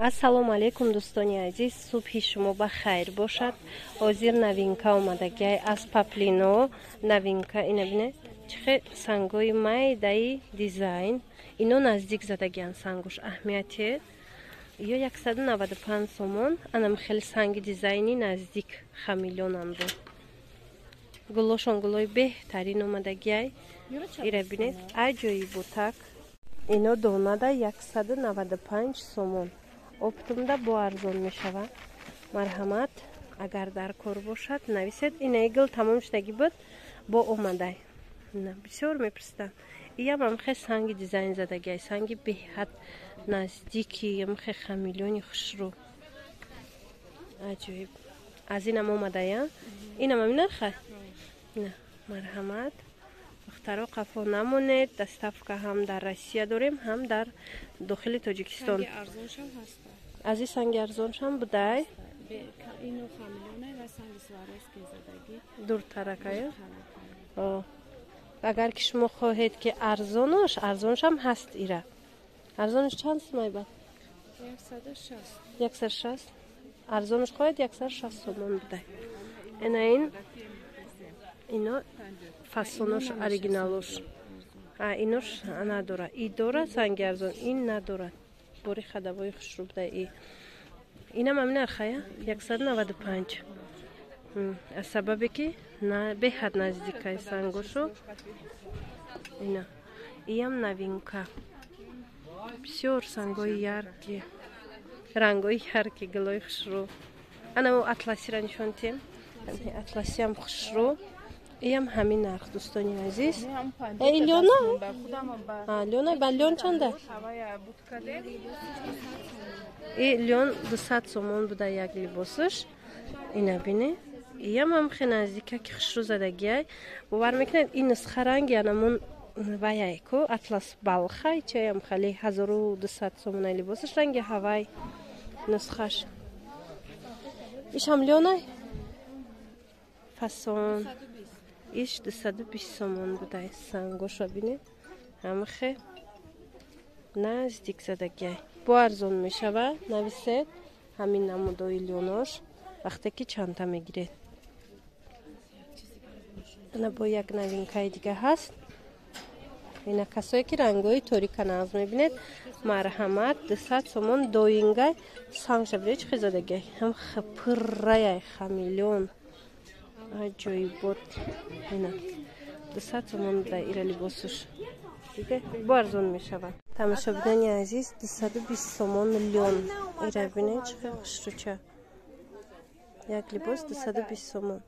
Ассалому алейкум дӯстони азиз, субҳи шумо ба хайр бошад. Ҳозир новинка омадагиай аз паплино. Новинка ина бинед, чихе сангои майдаи дизайн. Ино наздик задагиан сангуш аҳамияте. Ё 195 сомон. Анам хеле санги дизайни наздик хамилёнан бо. Гулошон гулои беҳтарин омадагиай. Ира бинед, аҷоибу так. Ино донада 195 сомон. Оптумда бо арзон мешавад. Марҳамат, агар дар кор бошад нависед. Ина игл тамом шудаги буд, бо омадай. Бисёр мепурсидам. Иям амхе санги дизайн задагиай, санги беҳад наздики, амхе хамилёни хушрӯ. Аҷоиб. Аз инам омадая? Инам аминарха? На, марҳамат. духтаро қафо намонед. Доставка ҳам дар Россия дорем, ҳам дар дохили Тоҷикистон. Санги арзоншам ҳаст. Ази санги арзоншам будай? Ино хамилёна ва санги сваровски задаги. Дуртаракая? Агар ки шумо хоҳед ки арзоншам ҳаст ира. Арзонш чанд сом мебад? 160. 160. Арзонш хоҳед 160 сомон будай. Ино фасонош оригиналош. Инош надора. И дора санги арзон, ин надора. Бори хадавои хушрӯ будай. Инам амин архая 195. Аз сабабе ки беҳад наздикай сангошо. Ина. Иям новинка. Бисёр сангои ярки. Рангои ярки, гулои хушрӯ. Анамо атласира нишон тем. Атласиам хушрӯ. Иям ҳамин нарх дӯстони азиз. Лёна? Лёна ба лён чанда? Лён 200 сомон буда як либосаш. Ина бине. Иям ҳам хе наздика ки хушрӯ задагиай. Бовар мекунед ин нусха ранги анамон ваяй ко атлас балхай чаям хали 1200 сомонай либосаш ранги ҳавай нусхаш. Ишам лёнай? Фасон. Иш 220 сомон будай. Сангоша бинед. Ҳамхе наздик задагиай. Бо арзон мешава. Нависед ҳамин намудои лёнош вақте ки чанта мегиред. Ана бо як новинкаи дига ҳаст. Ина касое ки рангои торика наз мебинед. Марҳамат 200 сомон доингай сангша бинед чихе задагиай. Ҳам пурраяй хамилён. Аҷоибот. Ина 200 сомон будай ира либосуш. Диде бо арзон мешавад. Тамошобинони азиз 220 сомон лён. Ира бинед чихе хушрӯча. Як либос 220 сомон.